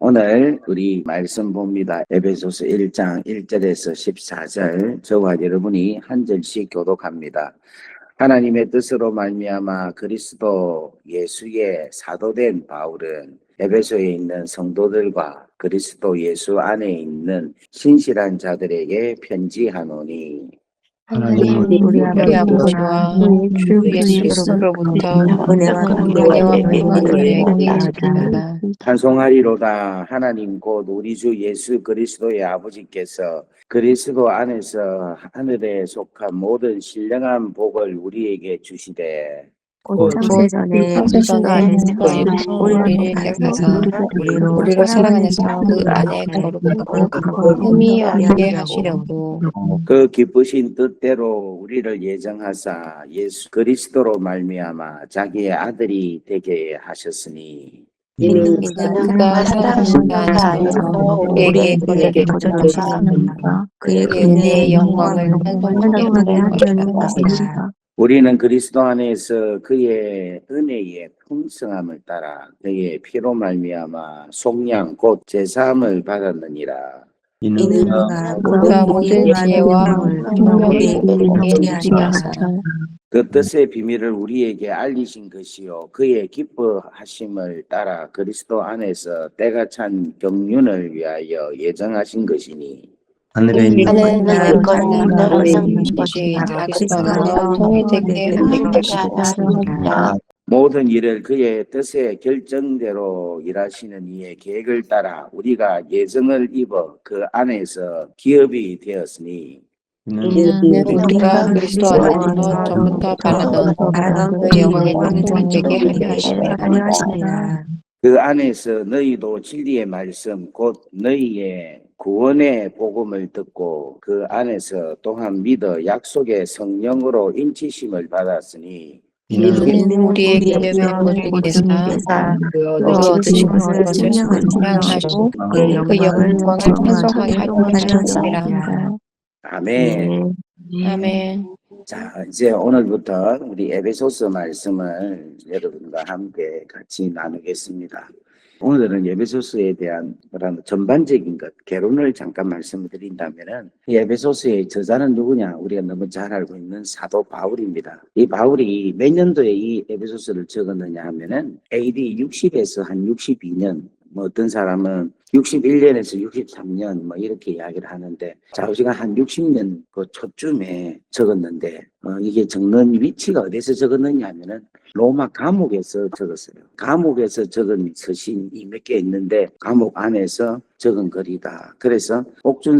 오늘 우리 말씀 봅니다. 에베소서 1장 1절에서 14절 저와 여러분이 한 절씩 교독합니다. 하나님의 뜻으로 말미암아 그리스도 예수의 사도된 바울은 에베소에 있는 성도들과 그리스도 예수 안에 있는 신실한 자들에게 편지하노니 하나님 우리 아버지와 주 예수 그리스도로부터 은혜와 평강을 받으리이다. 찬송하리로다. 하나님 곧 우리 주 예수 그리스도의 아버지께서 그리스도 안에서 하늘에 속한 모든 신령한 복을 우리에게 주시되 곧 창세전에 우리를 택하사 우리로 사랑하사 그 안에 거룩하고 흠이 없게 하시려고 그 기쁘신 뜻대로 우리를 예정하사 예수 그리스도로 말미암아 자기의 아들이 되게 하셨으니 이는 그가 살아계신다 안에서 우리에게 거저를 주셨습니다. 그의 은혜의 영광을 찬송하게 할 것이다. 우리는 그리스도 안에서 그의 은혜의 풍성함을 따라 그의 피로 말미암아 속량 곧 제사함을 받았느니라. 이는 그가 모든 지혜와 총명을 우리에게 주시면서 그 뜻의 비밀을 우리에게 알리신 것이요 그의 기뻐하심을 따라 그리스도 안에서 때가 찬 경륜을 위하여 예정하신 것이니 하나는 이를 것은 항상 것이 다 그리스도로 통일되게 하실 것이다. 모든 일을 그의 뜻의 결정대로 일하시는 이의 계획을 따라 우리가 예정을 입어 그 안에서 기업이 되었으니 이는 우리가 그리스도 안에서 전부터 바라던 그 영광의 형상을 되게 하려 하심이라. 그 안에서 너희도 진리의 말씀 곧 너희의 구원의 복음을 듣고 그 안에서 또한 믿어 약속의 성령으로 인치심을 받았으니 이는 우리의 기업의 모든 계사 얻으신 것을 증명하시고 그 영광을 찬송하게 하셨습니다. 아멘. 아멘. 자, 이제 오늘부터 우리 에베소서 말씀을 여러분과 함께 같이 나누겠습니다. 오늘은 에베소서에 대한 전반적인 것, 개론을 잠깐 말씀을 드린다면은 이 에베소서의 저자는 누구냐? 우리가 너무 잘 알고 있는 사도 바울입니다. 이 바울이 몇 년도에 이 에베소서를 적었느냐 하면은 AD 60에서 한 62년, 뭐 어떤 사람은 61년에서 63년 뭐 이렇게 이야기를 하는데 좌우지간 한 60년 그 초쯤에 적었는데 이게 적는 위치가 어디서 적었느냐 하면은 로마 감옥에서 적었어요. 감옥에서 적은 서신이 몇 개 있는데 감옥 안에서 적은 글이다. 그래서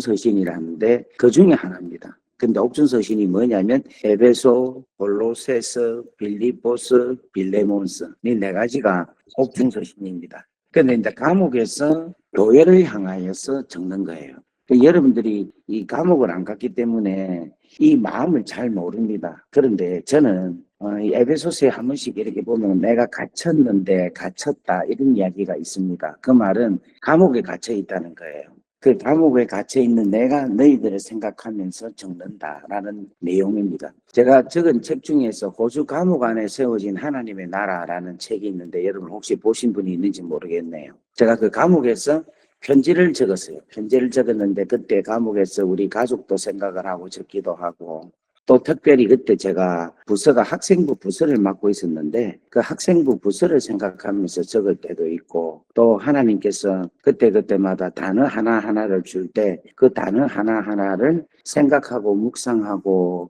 옥준서신이라는데 그 중에 하나입니다. 근데 옥준서신이 뭐냐면 에베소, 골로새서, 빌립보서, 빌레몬서 이 네 가지가 옥준서신입니다. 근데 이제 감옥에서 교회를 향하여서 적는 거예요. 여러분들이 이 감옥을 안 갔기 때문에 이 마음을 잘 모릅니다. 그런데 저는 이 에베소서에 한 번씩 이렇게 보면 내가 갇혔는데 갇혔다 이런 이야기가 있습니다. 그 말은 감옥에 갇혀 있다는 거예요. 그 감옥에 갇혀 있는 내가 너희들을 생각하면서 적는다라는 내용입니다. 제가 적은 책 중에서 호주 감옥 안에 세워진 하나님의 나라라는 책이 있는데 여러분 혹시 보신 분이 있는지 모르겠네요. 제가 그 감옥에서 편지를 적었어요. 편지를 적었는데 그때 감옥에서 우리 가족도 생각을 하고 적기도 하고 또 특별히 그때 제가 부서가 학생부 부서를 맡고 있었는데 그 학생부 부서를 생각하면서 적을 때도 있고 또 하나님께서 그때마다 단어 하나하나를 줄 때 그 단어 하나하나를 생각하고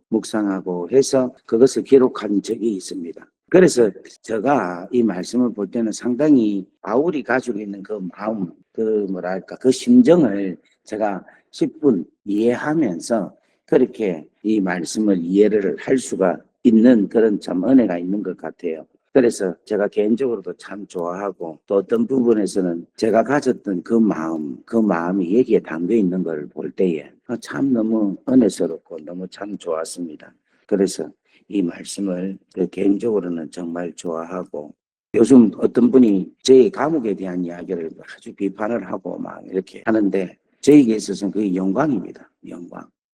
묵상하고 해서 그것을 기록한 적이 있습니다. 그래서 제가 이 말씀을 볼 때는 상당히 바울이 가지고 있는 그 마음, 그 심정을 제가 10분 이해하면서 그렇게 이 말씀을 이해를 할 수가 있는 그런 참 은혜가 있는 것 같아요. 그래서 제가 개인적으로도 참 좋아하고 또 어떤 부분에서는 제가 가졌던 그 마음이 여기에 담겨 있는 걸 볼 때에 참 너무 은혜스럽고 너무 참 좋았습니다. 그래서 이 말씀을 개인적으로는 정말 좋아하고 요즘 어떤 분이 제 감옥에 대한 이야기를 아주 비판을 하고 막 이렇게 하는데 저에게 있어서는 그게 영광입니다.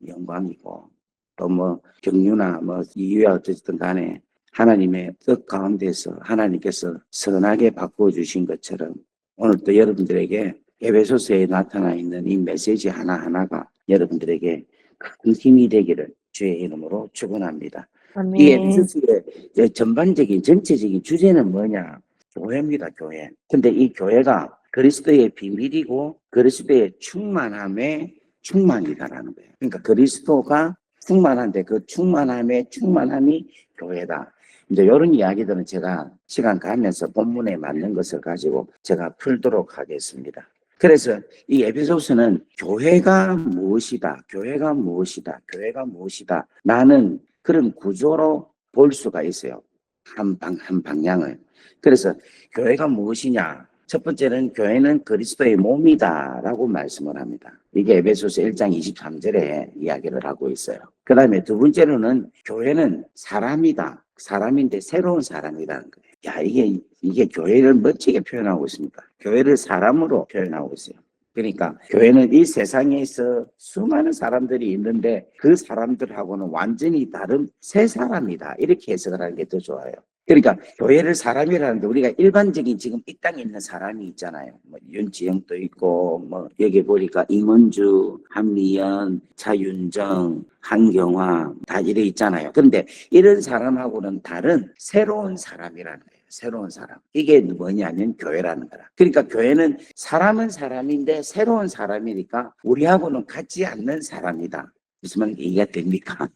영광이고 또 뭐 경유나 뭐 이유야 어쨌든 간에 하나님의 뜻 가운데서 하나님께서 선하게 바꿔주신 것처럼 오늘 또 여러분들에게 에베소서에 나타나 있는 이 메시지 하나하나가 여러분들에게 큰 힘이 되기를 주의 이름으로 축원합니다. 이 아멘. 에베소서의 전반적인 전체적인 주제는 뭐냐? 교회입니다, 교회. 근데 이 교회가 그리스도의 비밀이고 그리스도의 충만함의 충만이다라는 거예요. 그러니까 그리스도가 충만한데 그 충만함의 충만함이 교회다. 이제 이런 이야기들은 제가 시간 가면서 본문에 맞는 것을 가지고 제가 풀도록 하겠습니다. 그래서 이 에베소서는 교회가 무엇이다, 교회가 무엇이다, 교회가 무엇이다 라는 그런 구조로 볼 수가 있어요. 한 방향을. 그래서 교회가 무엇이냐? 첫 번째는 교회는 그리스도의 몸이다라고 말씀을 합니다. 이게 에베소서 1장 23절에 이야기를 하고 있어요. 그 다음에 두 번째로는 교회는 사람이다. 사람인데 새로운 사람이라는 거예요. 야, 이게 교회를 멋지게 표현하고 있습니다. 교회를 사람으로 표현하고 있어요. 그러니까 교회는 이 세상에서 수많은 사람들이 있는데 그 사람들하고는 완전히 다른 새 사람이다. 이렇게 해석을 하는 게 더 좋아요. 그러니까 교회를 사람이라는데 우리가 일반적인 지금 이 땅에 있는 사람이 있잖아요. 뭐 윤지영도 있고 뭐 여기 보니까 임원주, 한미연, 차윤정, 한경화 다 이래 있잖아요. 그런데 이런 사람하고는 다른 새로운 사람이라는 거예요. 새로운 사람. 이게 뭐냐면 교회라는 거라. 그러니까 교회는 사람은 사람인데 새로운 사람이니까 우리하고는 같지 않는 사람이다. 무슨 말인지 이해가 됩니까?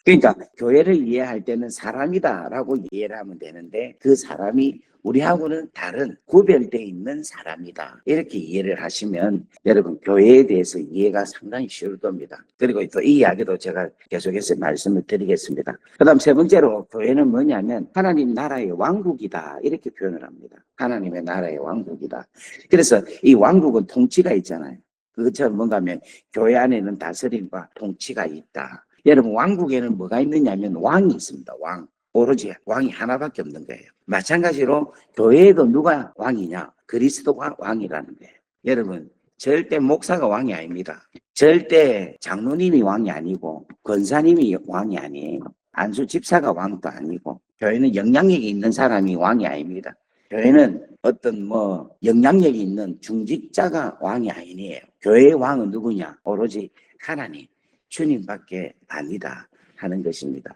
그러니까 교회를 이해할 때는 사람이다라고 이해를 하면 되는데 그 사람이 우리하고는 다른 구별되어 있는 사람이다. 이렇게 이해를 하시면 여러분 교회에 대해서 이해가 상당히 쉬울 겁니다. 그리고 또 이 이야기도 제가 계속해서 말씀을 드리겠습니다. 그 다음 세 번째로 교회는 뭐냐면 하나님 나라의 왕국이다. 이렇게 표현을 합니다. 하나님의 나라의 왕국이다. 그래서 이 왕국은 통치가 있잖아요. 그것처럼 뭔가 하면 교회 안에는 다스림과 통치가 있다. 여러분 왕국에는 뭐가 있느냐면 왕이 있습니다. 왕. 오로지 왕이 하나밖에 없는 거예요. 마찬가지로 교회에도 누가 왕이냐? 그리스도가 왕이라는 거예요. 여러분 절대 목사가 왕이 아닙니다. 절대 장로님이 왕이 아니고 권사님이 왕이 아니에요. 안수 집사가 왕도 아니고 교회는 영향력이 있는 사람이 왕이 아닙니다. 교회는 어떤 뭐 영향력이 있는 중직자가 왕이 아니에요. 교회의 왕은 누구냐? 오로지 하나님. 주님밖에 아니다 하는 것입니다.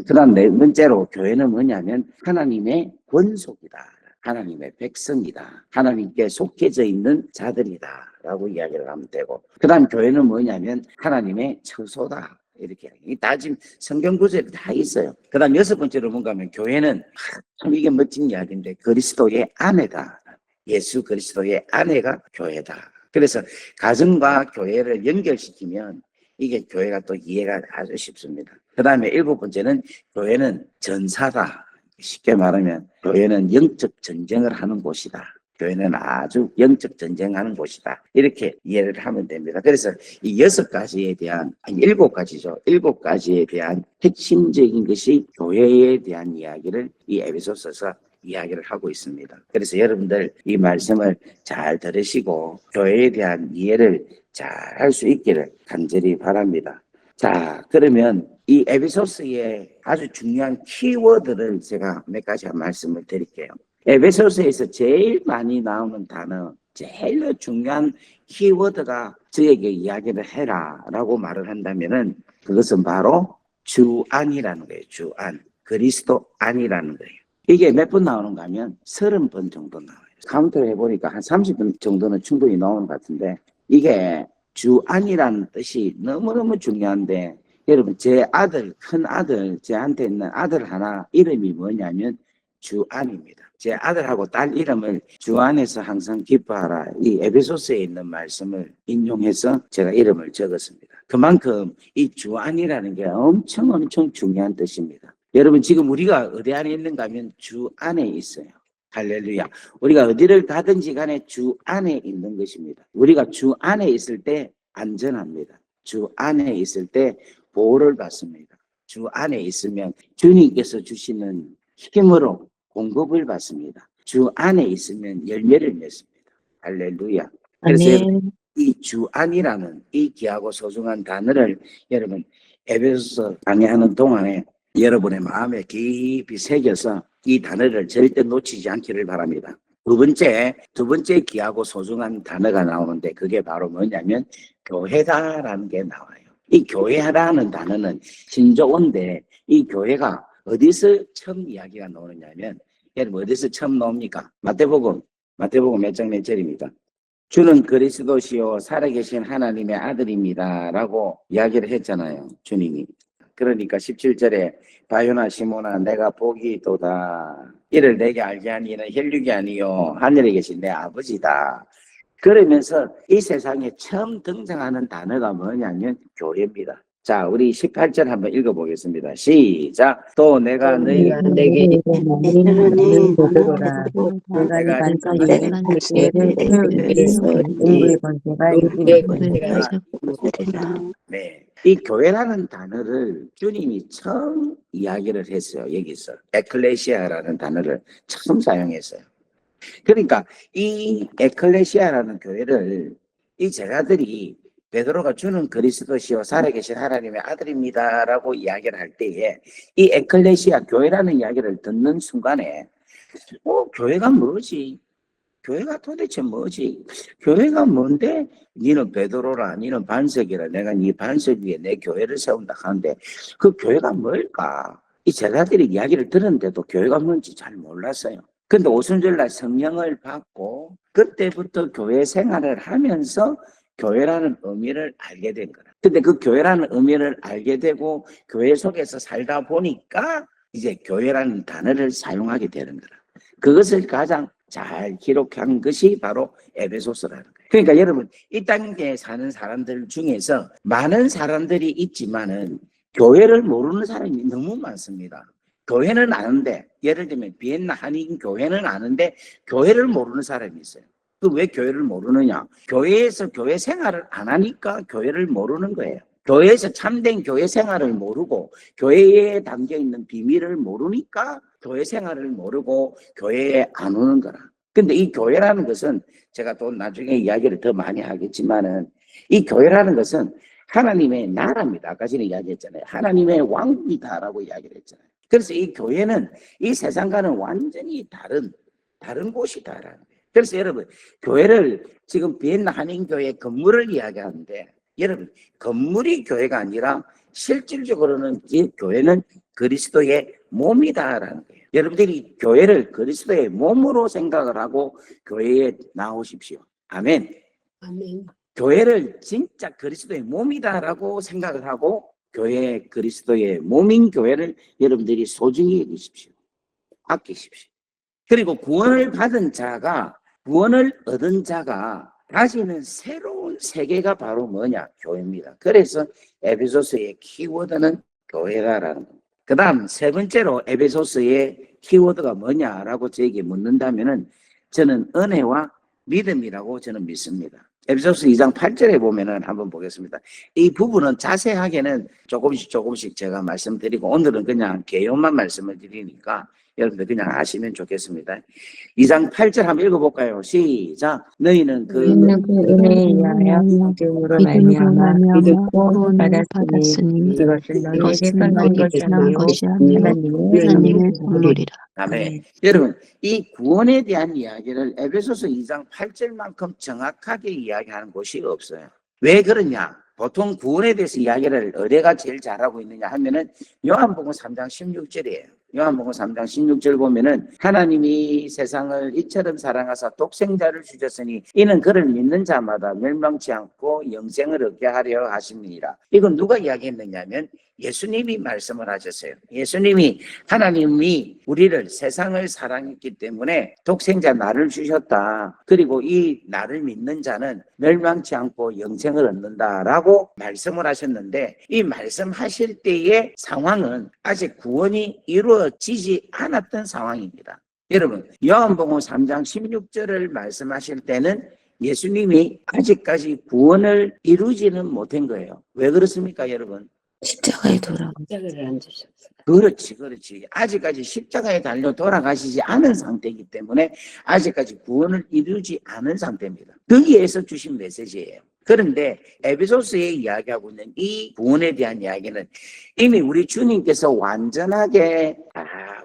그다음 네 번째로 교회는 뭐냐면 하나님의 권속이다. 하나님의 백성이다. 하나님께 속해져 있는 자들이다 라고 이야기를 하면 되고 그 다음 교회는 뭐냐면 하나님의 처소다. 이렇게 다 지금 성경 구절이 다 있어요. 그 다음 여섯 번째로 뭔가 하면 교회는 참 이게 멋진 이야기인데 그리스도의 아내다. 예수 그리스도의 아내가 교회다. 그래서 가정과 교회를 연결시키면 이게 교회가 또 이해가 아주 쉽습니다. 그 다음에 일곱 번째는 교회는 전사다. 쉽게 말하면 교회는 영적 전쟁을 하는 곳이다. 교회는 아주 영적 전쟁하는 곳이다. 이렇게 이해를 하면 됩니다. 그래서 이 여섯 가지에 대한, 아니 일곱 가지죠. 일곱 가지에 대한 핵심적인 것이 교회에 대한 이야기를 이 에베소서에서 이야기를 하고 있습니다. 그래서 여러분들 이 말씀을 잘 들으시고 교회에 대한 이해를 잘 할 수 있기를 간절히 바랍니다. 자, 그러면 이 에베소서의 아주 중요한 키워드를 제가 몇 가지 말씀을 드릴게요. 에베소서에서 제일 많이 나오는 단어, 제일 중요한 키워드가 저에게 이야기를 해라 라고 말을 한다면은 그것은 바로 주 안이라는 거예요. 주 안. 그리스도 안이라는 거예요. 이게 몇 번 나오는가 하면 30번 정도 나와요. 카운트를 해보니까 한 30번 정도는 충분히 나오는 것 같은데 이게 주 안이라는 뜻이 너무너무 중요한데 여러분 제 아들, 큰 아들, 제한테 있는 아들 하나 이름이 뭐냐면 주 안입니다. 제 아들하고 딸 이름을 주 안에서 항상 기뻐하라. 이 에베소서에 있는 말씀을 인용해서 제가 이름을 적었습니다. 그만큼 이 주 안이라는 게 엄청 중요한 뜻입니다. 여러분 지금 우리가 어디 안에 있는가 하면 주 안에 있어요. 할렐루야. 우리가 어디를 가든지 간에 주 안에 있는 것입니다. 우리가 주 안에 있을 때 안전합니다. 주 안에 있을 때 보호를 받습니다. 주 안에 있으면 주님께서 주시는 힘으로 공급을 받습니다. 주 안에 있으면 열매를 맺습니다. 할렐루야. 그래서 아멘. 이 주 안이라는 이 귀하고 소중한 단어를 여러분 에베소서 강의하는 동안에 여러분의 마음에 깊이 새겨서 이 단어를 절대 놓치지 않기를 바랍니다. 두 번째 귀하고 소중한 단어가 나오는데 그게 바로 뭐냐면 교회다라는 게 나와요. 이 교회라는 단어는 신조어인데 이 교회가 어디서 처음 이야기가 나오느냐면 여러분 어디서 처음 나옵니까? 마태복음 몇 장 몇 절입니다. 주는 그리스도시요 살아계신 하나님의 아들입니다 라고 이야기를 했잖아요. 주님이. 그러니까 17절에 바요나 시모나 내가 복이 있도다. 이를 내게 알게 하니 이는 혈육이 아니요 하늘에 계신 내 아버지다. 그러면서 이 세상에 처음 등장하는 단어가 뭐냐면 교회입니다. 자, 우리 18절 한번 읽어보겠습니다. 시작. 또 내가 너희가 내게 하나님 베드로라 내가 이 내가 반석에 교회를 세우리니 인구의 번제가 우리의 이기리라. 번제가 네. 이 교회라는 단어를 주님이 처음 이야기를 했어요. 여기서 에클레시아라는 단어를 처음 사용했어요. 그러니까 이 에클레시아라는 교회를 이 제자들이 베드로가 주는 그리스도시요 살아계신 하나님의 아들입니다라고 이야기를 할 때에 이 에클레시아 교회라는 이야기를 듣는 순간에 교회가 뭐지? 교회가 도대체 뭐지? 교회가 뭔데? 니는 베드로라, 니는 반석이라, 내가 네 반석 위에 내 교회를 세운다 하는데 그 교회가 뭘까? 이 제자들이 이야기를 들었는데도 교회가 뭔지 잘 몰랐어요. 근데 오순절날 성령을 받고 그때부터 교회 생활을 하면서 교회라는 의미를 알게 된 거라. 근데 그 교회라는 의미를 알게 되고 교회 속에서 살다 보니까 이제 교회라는 단어를 사용하게 되는 거라. 그것을 가장 잘 기록한 것이 바로 에베소서라는 거예요. 그러니까 여러분 이 땅에 사는 사람들 중에서 많은 사람들이 있지만은 교회를 모르는 사람이 너무 많습니다. 교회는 아는데 예를 들면 비엔나 한인 교회는 아는데 교회를 모르는 사람이 있어요. 그 왜 교회를 모르느냐? 교회에서 교회 생활을 안 하니까 교회를 모르는 거예요. 교회에서 참된 교회 생활을 모르고 교회에 담겨 있는 비밀을 모르니까 교회 생활을 모르고 교회에 안 오는 거라. 근데 이 교회라는 것은 제가 또 나중에 이야기를 더 많이 하겠지만은 이 교회라는 것은 하나님의 나라입니다. 아까 전에 이야기했잖아요. 하나님의 왕국이다라고 이야기를 했잖아요. 그래서 이 교회는 이 세상과는 완전히 다른 곳이다라는 거예요. 그래서 여러분 교회를 지금 비엔나 한인교회 건물을 이야기하는데 여러분 건물이 교회가 아니라 실질적으로는 이 교회는 그리스도의 몸이다라는 거예요. 여러분들이 교회를 그리스도의 몸으로 생각을 하고 교회에 나오십시오. 아멘. 아멘. 교회를 진짜 그리스도의 몸이다라고 생각을 하고 교회 그리스도의 몸인 교회를 여러분들이 소중히 여기십시오. 아끼십시오. 그리고 구원을 얻은 자가 다시는 새로운 세계가 바로 뭐냐? 교회입니다. 그래서 에베소서의 키워드는 교회다라는 겁니다. 그 다음 세 번째로 에베소서의 키워드가 뭐냐라고 저에게 묻는다면은 저는 은혜와 믿음이라고 저는 믿습니다. 에베소서 2장 8절에 보면은 한번 보겠습니다. 이 부분은 자세하게는 조금씩 제가 말씀드리고 오늘은 그냥 개요만 말씀을 드리니까 여러분들 그냥 아시면 좋겠습니다. 2장 8절 한번 읽어볼까요? 시작. 너희는 그 은혜에 의하여 믿음으로 말미암아 믿고 받았으니 이것은 너희에게 선한 것이 아니요 하나님의 선물이라. 아멘. 여러분 이 구원에 대한 이야기를 에베소서 2장 8절만큼 정확하게 이야기하는 곳이 없어요. 왜 그러냐? 보통 구원에 대해서 이야기를 어디가 제일 잘하고 있느냐 하면은 요한복음 3장 16절이에요. 요한복음 3장 16절 보면은 하나님이 세상을 이처럼 사랑하사 독생자를 주셨으니 이는 그를 믿는 자마다 멸망치 않고 영생을 얻게 하려 하심이니라. 이건 누가 이야기했느냐면 예수님이 말씀을 하셨어요. 예수님이 하나님이 우리를 세상을 사랑했기 때문에 독생자 나를 주셨다. 그리고 이 나를 믿는 자는 멸망치 않고 영생을 얻는다라고 말씀을 하셨는데 이 말씀하실 때의 상황은 아직 구원이 이루어지지 않았던 상황입니다. 여러분 요한복음 3장 16절을 말씀하실 때는 예수님이 아직까지 구원을 이루지는 못한 거예요. 왜 그렇습니까 여러분? 십자가에 십자가를 안 주셨어요. 그렇지. 아직까지 십자가에 달려 돌아가시지 않은 상태이기 때문에 아직까지 구원을 이루지 않은 상태입니다. 거기에서 주신 메시지예요. 그런데 에베소서에 이야기하고 있는 이 구원에 대한 이야기는 이미 우리 주님께서 완전하게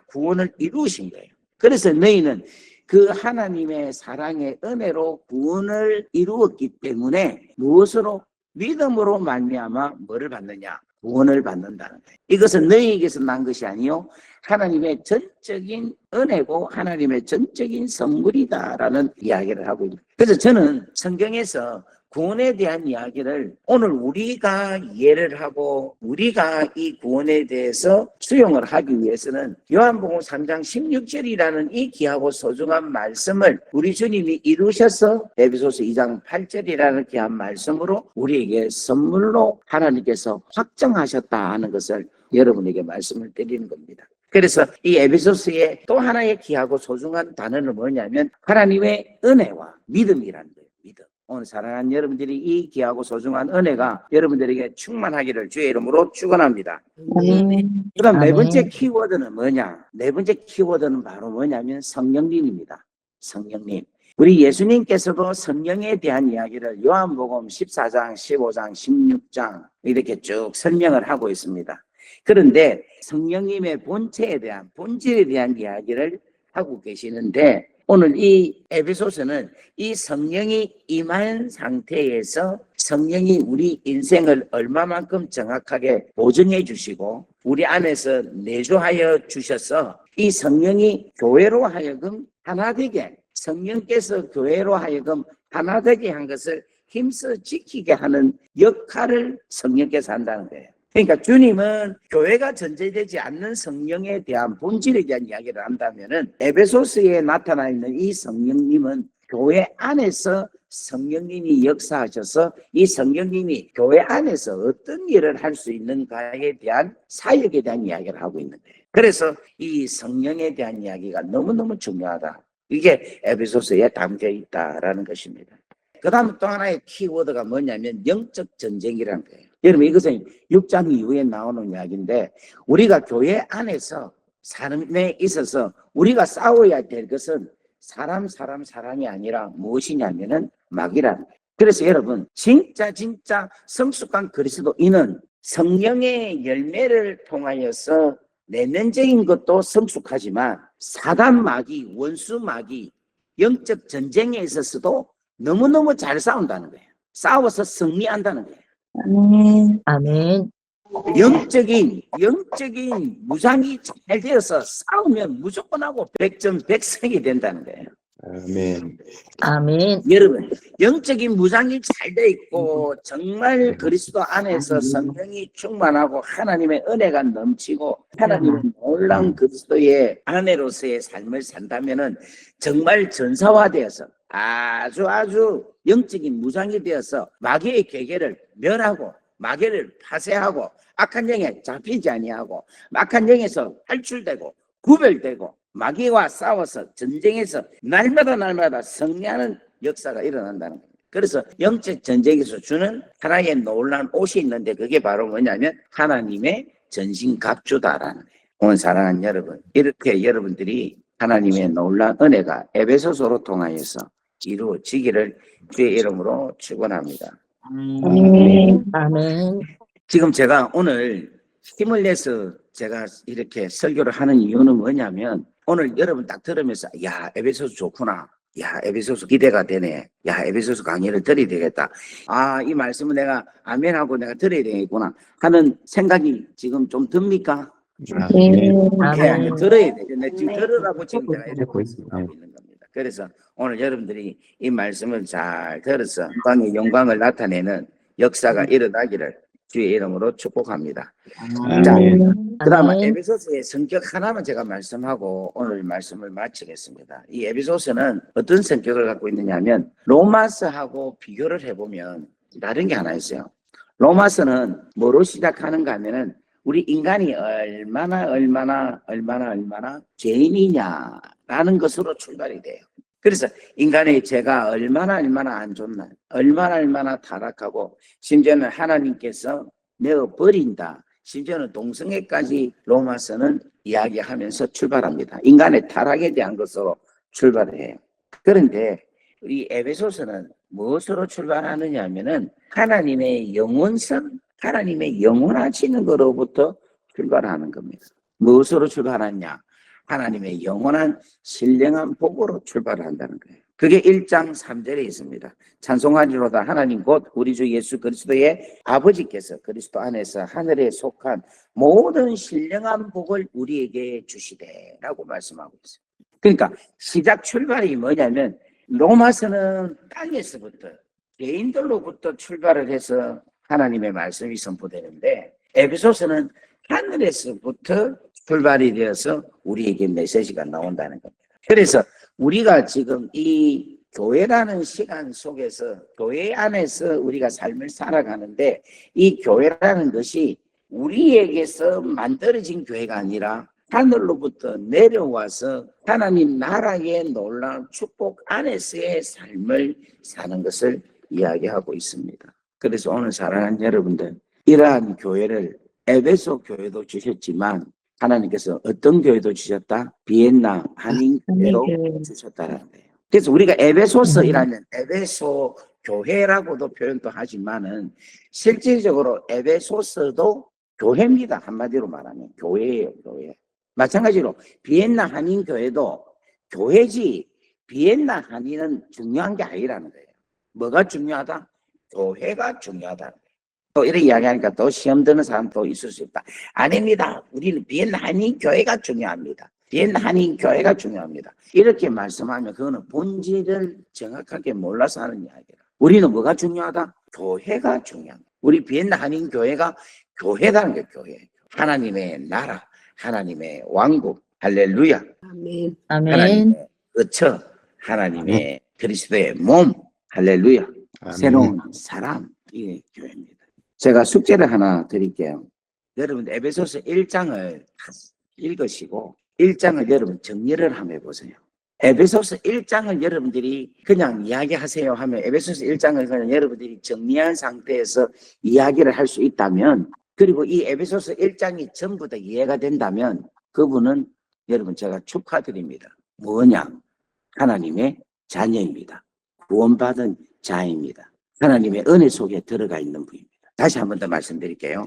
구원을 이루신 거예요. 그래서 너희는 그 하나님의 사랑의 은혜로 구원을 이루었기 때문에 무엇으로? 믿음으로 말미암아 뭐를 받느냐? 구원을 받는다는 거예요. 이것은 너희에게서 난 것이 아니요 하나님의 전적인 은혜고 하나님의 전적인 선물이다라는 이야기를 하고 있습니다. 그래서 저는 성경에서 구원에 대한 이야기를 오늘 우리가 이해를 하고 우리가 이 구원에 대해서 수용을 하기 위해서는 요한복음 3장 16절이라는 이 귀하고 소중한 말씀을 우리 주님이 이루셔서 에베소서 2장 8절이라는 귀한 말씀으로 우리에게 선물로 하나님께서 확정하셨다 하는 것을 여러분에게 말씀을 드리는 겁니다. 그래서 이 에베소서의 또 하나의 귀하고 소중한 단어는 뭐냐면 하나님의 은혜와 믿음이라는 거예요. 믿음. 오늘 사랑하는 여러분들이 이 귀하고 소중한 은혜가 여러분들에게 충만하기를 주의 이름으로 축원합니다. 그다음 네 번째 키워드는 뭐냐? 네 번째 키워드는 바로 뭐냐면 성령님입니다. 성령님. 우리 예수님께서도 성령에 대한 이야기를 요한복음 14장, 15장, 16장 이렇게 쭉 설명을 하고 있습니다. 그런데 성령님의 본체에 대한, 본질에 대한 이야기를 하고 계시는데 오늘 이 에베소서는 이 성령이 임한 상태에서 성령이 우리 인생을 얼마만큼 정확하게 보증해 주시고 우리 안에서 내주하여 주셔서 이 성령이 교회로 하여금 하나 되게 성령께서 교회로 하여금 하나 되게 한 것을 힘써 지키게 하는 역할을 성령께서 한다는 거예요. 그러니까 주님은 교회가 전제되지 않는 성령에 대한 본질에 대한 이야기를 한다면은 에베소서에 나타나 있는 이 성령님은 교회 안에서 성령님이 역사하셔서 이 성령님이 교회 안에서 어떤 일을 할 수 있는가에 대한 사역에 대한 이야기를 하고 있는 거예요. 그래서 이 성령에 대한 이야기가 너무너무 중요하다. 이게 에베소서에 담겨 있다라는 것입니다. 그 다음 또 하나의 키워드가 뭐냐면 영적 전쟁이라는 거예요. 여러분 이것은 6장 이후에 나오는 이야기인데 우리가 교회 안에서 삶에 있어서 우리가 싸워야 될 것은 사람이 아니라 무엇이냐면은 마귀라는 거예요. 그래서 여러분 진짜 성숙한 그리스도인은 성령의 열매를 통하여서 내면적인 것도 성숙하지만 사단 마귀, 원수 마귀, 영적 전쟁에 있어서도 너무너무 잘 싸운다는 거예요. 싸워서 승리한다는 거예요. 아멘. 영적인 무장이 잘 되어서 싸우면 무조건 하고 백전백승이 된다는 거예요. 아멘. 여러분 영적인 무장이 잘 돼 있고 정말 그리스도 안에서 성령이 충만하고 하나님의 은혜가 넘치고 하나님의 놀라운 그리스도의 아내로서의 삶을 산다면은 정말 전사화되어서 아주 영적인 무장이 되어서 마귀의 계계를 멸하고 마귀를 파쇄하고 악한 영에 잡히지 아니하고 악한 영에서 탈출되고 구별되고 마귀와 싸워서 전쟁에서 날마다 승리하는 역사가 일어난다는 겁니다. 그래서 영적 전쟁에서 주는 하나의 놀라운 옷이 있는데 그게 바로 뭐냐면 하나님의 전신갑주다라는 거예요. 오늘 사랑하는 여러분, 이렇게 여러분들이 하나님의 놀라운 은혜가 에베소서로 통하여서 이루어지기를 주의 이름으로 축원합니다. 아멘. 지금 제가 오늘 힘을 내서 제가 이렇게 설교를 하는 이유는 뭐냐면 오늘 여러분 딱 들으면서 야 에베소서 좋구나, 야 에베소서 기대가 되네, 야 에베소서 강의를 들어야 되겠다, 이 말씀은 내가 아멘하고 내가 들어야 되겠구나 하는 생각이 지금 좀 듭니까? 아멘. 들어야 돼. 근데 지금 들으라고 지금 제가 이렇게 하고 있는 겁니다. 그래서 오늘 여러분들이 이 말씀을 잘 들어서 영광을 나타내는 역사가 일어나기를 주의 이름으로 축복합니다. 자, 그 다음 에베소서의 성격 하나만 제가 말씀하고 오늘 말씀을 마치겠습니다. 이 에베소서는 어떤 성격을 갖고 있느냐면 로마서하고 비교를 해보면 다른 게 하나 있어요. 로마서는 뭐로 시작하는가 하면은 우리 인간이 얼마나 죄인이냐라는 것으로 출발이 돼요. 그래서 인간의 죄가 얼마나 안 좋나, 얼마나 타락하고 심지어는 하나님께서 내어버린다, 심지어는 동성애까지 로마서는 이야기하면서 출발합니다. 인간의 타락에 대한 것으로 출발을 해요. 그런데 우리 에베소서는 무엇으로 출발하느냐 하면은 하나님의 영원성, 하나님의 영원하시는 것으로부터 출발하는 겁니다. 무엇으로 출발하냐? 하나님의 영원한 신령한 복으로 출발을 한다는 거예요. 그게 1장 3절에 있습니다. 찬송하리로다 하나님 곧 우리 주 예수 그리스도의 아버지께서 그리스도 안에서 하늘에 속한 모든 신령한 복을 우리에게 주시되라고 말씀하고 있어요. 그러니까 시작 출발이 뭐냐면 로마서는 땅에서부터 개인들로부터 출발을 해서 하나님의 말씀이 선포되는데 에베소서는 하늘에서부터 출발이 되어서 우리에게 메시지가 나온다는 겁니다. 그래서 우리가 지금 이 교회라는 시간 속에서 교회 안에서 우리가 삶을 살아가는데 이 교회라는 것이 우리에게서 만들어진 교회가 아니라 하늘로부터 내려와서 하나님 나라의 놀라운 축복 안에서의 삶을 사는 것을 이야기하고 있습니다. 그래서 오늘 사랑하는 여러분들, 이러한 교회를 에베소 교회도 주셨지만 하나님께서 어떤 교회도 주셨다? 비엔나 한인 교회로 주셨다는 거예요. 그래서 우리가 에베소서이라면 에베소 교회라고도 표현도 하지만은 실질적으로 에베소서도 교회입니다. 한마디로 말하면 교회예요, 교회. 마찬가지로 비엔나 한인 교회도 교회지 비엔나 한인은 중요한 게 아니라는 거예요. 뭐가 중요하다? 교회가 중요하다. 또 이렇게 이야기하니까 또 시험 드는 사람도 있을 수 있다. 아닙니다. 우리는 비엔나 한인 교회가 중요합니다. 비엔나 한인 교회가 중요합니다. 이렇게 말씀하면 그거는 본질을 정확하게 몰라서 하는 이야기다. 우리는 뭐가 중요하다? 교회가 중요합니다. 우리 비엔나 한인 교회가 교회라는 게 교회. 하나님의 나라, 하나님의 왕국, 할렐루야. 아멘. 아멘. 하나님의 의처, 하나님의 그리스도의 몸, 할렐루야. 새로운 사람, 이게 교회입니다. 제가 숙제를 하나 드릴게요. 여러분 에베소서 1장을 읽으시고 1장을 여러분 정리를 한번 해보세요. 에베소서 1장을 여러분들이 그냥 이야기하세요 하면 에베소서 1장을 그냥 여러분들이 정리한 상태에서 이야기를 할 수 있다면, 그리고 이 에베소서 1장이 전부 다 이해가 된다면 그분은 여러분 제가 축하드립니다. 뭐냐? 하나님의 자녀입니다. 구원받은 자입니다. 하나님의 은혜 속에 들어가 있는 분입니다. 다시 한 번 더 말씀드릴게요.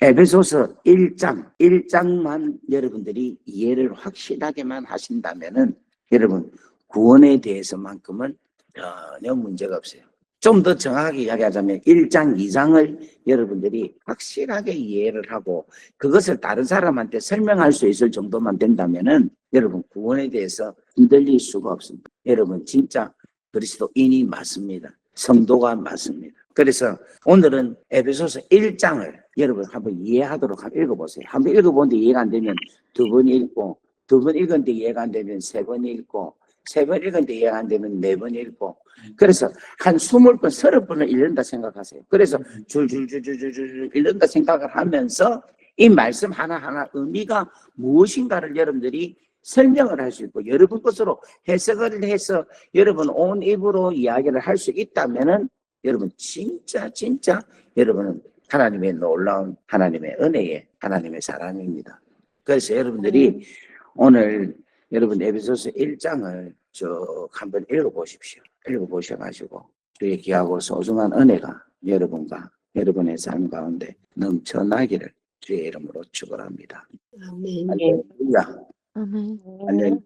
에베소서 1장만 여러분들이 이해를 확실하게만 하신다면은 여러분 구원에 대해서만큼은 전혀 문제가 없어요. 좀 더 정확하게 이야기하자면 1장, 2장을 여러분들이 확실하게 이해를 하고 그것을 다른 사람한테 설명할 수 있을 정도만 된다면은 여러분 구원에 대해서 흔들릴 수가 없습니다. 여러분 진짜 그리스도인이 맞습니다. 성도가 맞습니다. 그래서 오늘은 에베소서 1장을 여러분 한번 이해하도록 한번 읽어보세요. 한번 읽어보는데 이해가 안 되면 두 번 읽고, 두 번 읽었는데 이해가 안 되면 세 번 읽고, 세 번 읽었는데 이해가 안 되면 네 번 읽고, 그래서 한 20번, 30번을 읽는다 생각하세요. 그래서 줄줄줄줄줄 읽는다 생각을 하면서 이 말씀 하나하나 의미가 무엇인가를 여러분들이 설명을 할 수 있고 여러분 것으로 해석을 해서 여러분 온 입으로 이야기를 할 수 있다면은 여러분 진짜 여러분은 하나님의 놀라운 하나님의 은혜의 하나님의 사랑입니다. 그래서 여러분들이 오늘 여러분 에베소서 1장을 쭉 한번 읽어보십시오. 읽어보셔가지고 주의 귀하고 소중한 은혜가 여러분과 여러분의 삶 가운데 넘쳐나기를 주의 이름으로 축원합니다. 아멘. 할렐루야. 아멘. 할렐루야.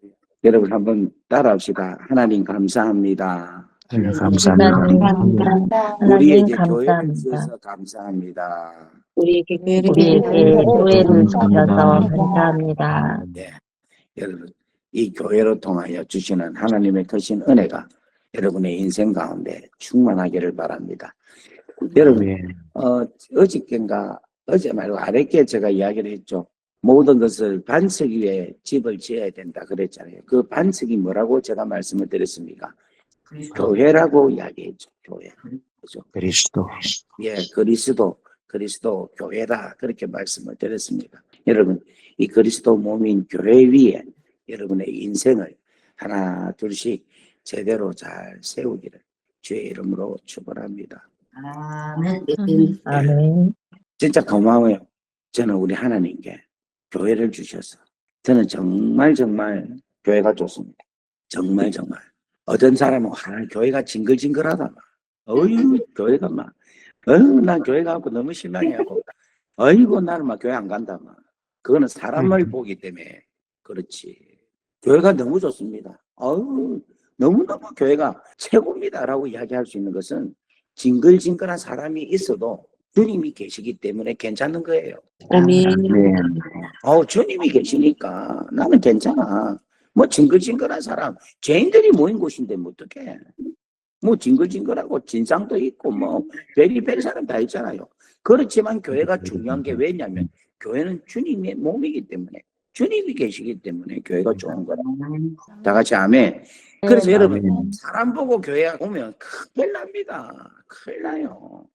여러분 한번 따라합시다. 하나님 감사합니다. 감사합니다. 우리에게 하나님 교회를 감사합니다. 주셔서 감사합니다. 우리에게 교회를 우리에게 교회를 주셔서 감사합니다. 감사합니다. 네, 여러분 이 교회로 통하여 주시는 하나님의 크신 은혜가 여러분의 인생 가운데 충만하기를 바랍니다. 여러분 어저께인가 어제 말고 아랫게 제가 이야기를 했죠. 모든 것을 반석 위에 집을 지어야 된다 그랬잖아요. 그 반석이 뭐라고 제가 말씀을 드렸습니까? 교회라고 이야기했죠. 교회. 그죠? 그리스도. 예, 그리스도 교회다 그렇게 말씀을 드렸습니다. 여러분 이 그리스도 몸인 교회 위에 여러분의 인생을 하나 둘씩 제대로 잘 세우기를 주의 이름으로 축원합니다. 아멘. 아멘. 아멘. 진짜 고마워요. 저는 우리 하나님께 교회를 주셔서 저는 정말 교회가 좋습니다. 정말 어떤 사람은 교회가 징글징글하다. 어휴 교회가 막 난 교회 가고 너무 실망해하고 어이구 나는 막 교회 안 간다. 그거는 사람을 보기 때문에 그렇지. 교회가 너무 좋습니다. 아유, 너무너무 교회가 최고입니다라고 이야기할 수 있는 것은 징글징글한 사람이 있어도 주님이 계시기 때문에 괜찮은 거예요. 아멘. 주님이 계시니까 나는 괜찮아. 뭐 징글징글한 사람, 죄인들이 모인 곳인데 뭐 어떡해. 뭐 징글징글하고 진상도 있고 뭐 베리베리 사람 다 있잖아요. 그렇지만 교회가 중요한 게 왜냐면 교회는 주님의 몸이기 때문에 주님이 계시기 때문에 교회가 좋은 거라. 다 같이 아멘. 그래서 여러분 사람 보고 교회 오면 큰일 납니다. 큰일 나요.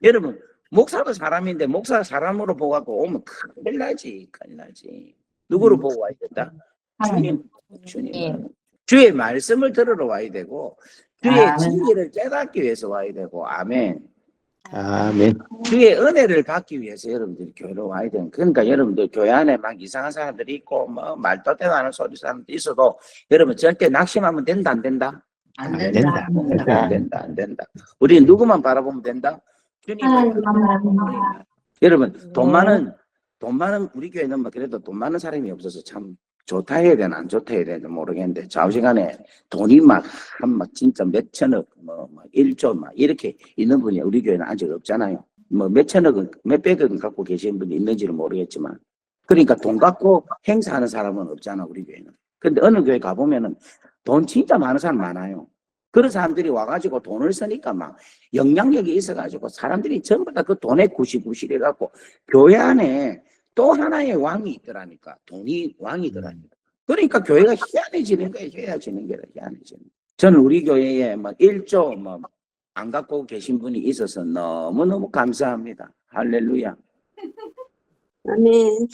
여러분 목사도 사람인데 목사 사람으로 보고 오면 큰일 나지. 큰일 나지. 누구를 보고 와야 된다? 주님. 주님. 주의 말씀을 들으러 와야 되고 주의 진리를 깨닫기 위해서 와야 되고 아멘. 아멘. 주의 은혜를 받기 위해서 여러분들이 교회로 와야 되는. 그러니까 여러분들 교회 안에 막 이상한 사람들이 있고 뭐 말도 되고 하는 소리 사람도 있어도 여러분 절대 낙심하면 된다 안 된다? 안 된다. 안 된다. 우리는 누구만 바라보면 된다? 주님을. 여러분 돈 많은 우리 교회는 뭐 그래도 돈 많은 사람이 없어서 참 좋다 해야 되나 안 좋다 해야 되나 모르겠는데 좌우시간에 돈이 막 진짜 몇천억 뭐 1조 막 이렇게 있는 분이 우리 교회는 아직 없잖아요. 뭐 몇천억은 몇백억은 갖고 계신 분이 있는지는 모르겠지만 그러니까 돈 갖고 행사하는 사람은 없잖아 우리 교회는. 근데 어느 교회 가보면은 돈 진짜 많은 사람 많아요. 그런 사람들이 와가지고 돈을 쓰니까 막 영향력이 있어가지고 사람들이 전부 다 그 돈에 구실구실해갖고 교회 안에 또 하나의 왕이 있더라니까. 돈이 왕이더라니까. 그러니까 교회가 희한해지는 거예요. 희한해지는 게 희한해지는 거예요. 저는 우리 교회에 뭐 1조 뭐 안 갖고 계신 분이 있어서 너무너무 감사합니다. 할렐루야. 아멘.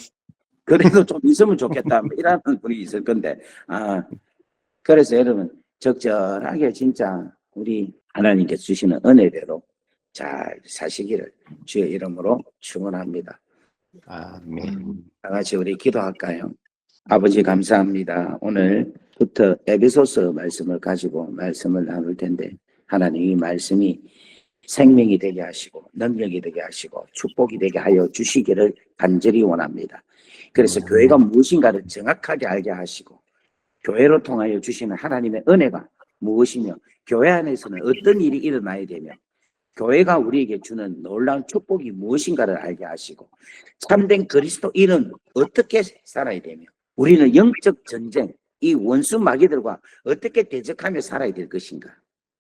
그래도 좀 있으면 좋겠다. 이라는 분이 있을 건데. 그래서 여러분 적절하게 진짜 우리 하나님께서 주시는 은혜대로 잘 사시기를 주의 이름으로 축원합니다. 아멘. 다 같이 우리 기도할까요? 아버지 감사합니다. 오늘부터 에베소서 말씀을 가지고 말씀을 나눌 텐데 하나님 이 말씀이 생명이 되게 하시고 능력이 되게 하시고 축복이 되게 하여 주시기를 간절히 원합니다. 그래서 교회가 무엇인가를 정확하게 알게 하시고 교회로 통하여 주시는 하나님의 은혜가 무엇이며 교회 안에서는 어떤 일이 일어나야 되며 교회가 우리에게 주는 놀라운 축복이 무엇인가를 알게 하시고 참된 그리스도인은 어떻게 살아야 되며 우리는 영적 전쟁, 이 원수 마귀들과 어떻게 대적하며 살아야 될 것인가.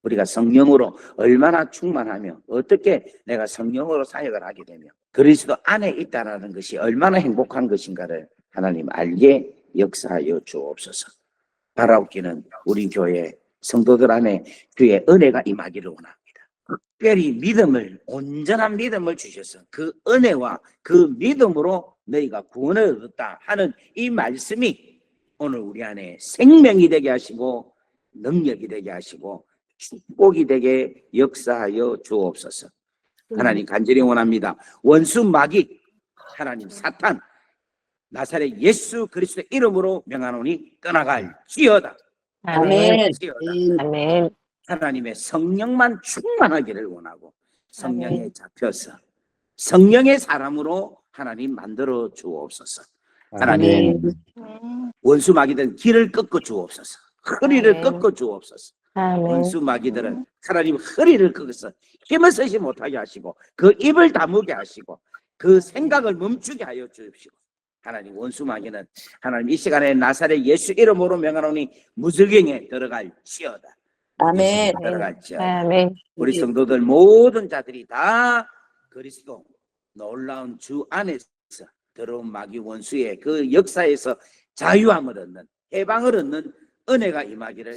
우리가 성령으로 얼마나 충만하며 어떻게 내가 성령으로 사역을 하게 되며 그리스도 안에 있다는 것이 얼마나 행복한 것인가를 하나님 알게 역사하여 주옵소서. 바라옵기는 우리 교회 성도들 안에 주의 은혜가 임하기를 원합니다. 특별히 온전한 믿음을 주셔서 그 은혜와 그 믿음으로 너희가 구원을 얻었다 하는 이 말씀이 오늘 우리 안에 생명이 되게 하시고 능력이 되게 하시고 축복이 되게 역사하여 주옵소서. 하나님 간절히 원합니다. 원수 마귀 하나님 사탄 나사렛 예수 그리스도의 이름으로 명하노니 떠나갈지어다. 아멘. 아멘. 하나님의 성령만 충만하기를 원하고 성령에 잡혀서 성령의 사람으로 하나님 만들어 주옵소서. 하나님 원수 마귀들은 길을 꺾어 주옵소서. 허리를 꺾어 주옵소서. 원수 마귀들은 하나님 허리를 꺾어서 힘을 쓰지 못하게 하시고 그 입을 다무게 하시고 그 생각을 멈추게 하여 주십시오. 하나님 원수 마귀는 하나님 이 시간에 나사렛 예수 이름으로 명하노니 무저갱에 들어갈지어다. 아멘. 들어갈지어다. 아멘. 우리 성도들 모든 자들이 다 그리스도 놀라운 주 안에서 들어온 마귀 원수의 그 역사에서 자유함을 얻는 해방을 얻는 은혜가 임하기를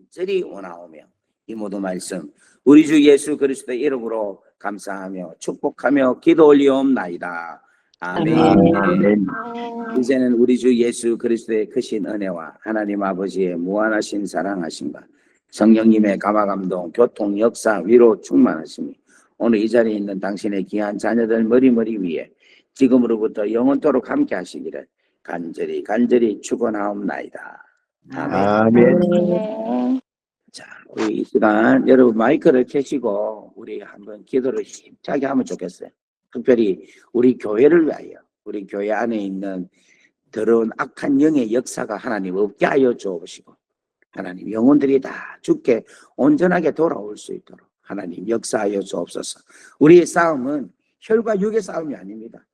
간절히 원하오며 이 모든 말씀 우리 주 예수 그리스도의 이름으로 감사하며 축복하며 기도 올리옵나이다. 아멘. 아멘. 이제는 우리 주 예수 그리스도의 크신 은혜와 하나님 아버지의 무한하신 사랑하심과 성령님의 감화감동, 교통, 역사, 위로 충만하심이 오늘 이 자리에 있는 당신의 귀한 자녀들 머리머리 위에 지금으로부터 영원토록 함께 하시기를 간절히 축원하옵나이다. 아멘. 아멘. 자, 우리 이 시간 여러분 마이크를 켜시고 우리 한번 기도를 힘차게 하면 좋겠어요. 특별히 우리 교회를 위하여 우리 교회 안에 있는 더러운 악한 영의 역사가 하나님 없게 하여 주옵시고, 하나님 영혼들이 다 주께 온전하게 돌아올 수 있도록 하나님 역사하여 주옵소서. 우리의 싸움은 혈과 육의 싸움이 아닙니다.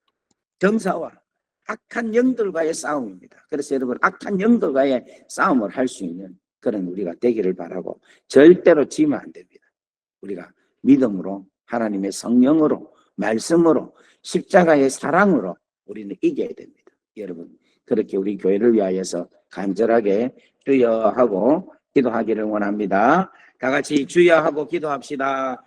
정사와 악한 영들과의 싸움입니다. 그래서 여러분, 악한 영들과의 싸움을 할 수 있는 그런 우리가 되기를 바라고, 절대로 지면 안 됩니다. 우리가 믿음으로, 하나님의 성령으로, 말씀으로, 십자가의 사랑으로 우리는 이겨야 됩니다. 여러분, 그렇게 우리 교회를 위하여서 간절하게 주여 하고 기도하기를 원합니다. 다 같이 주여 하고 기도합시다.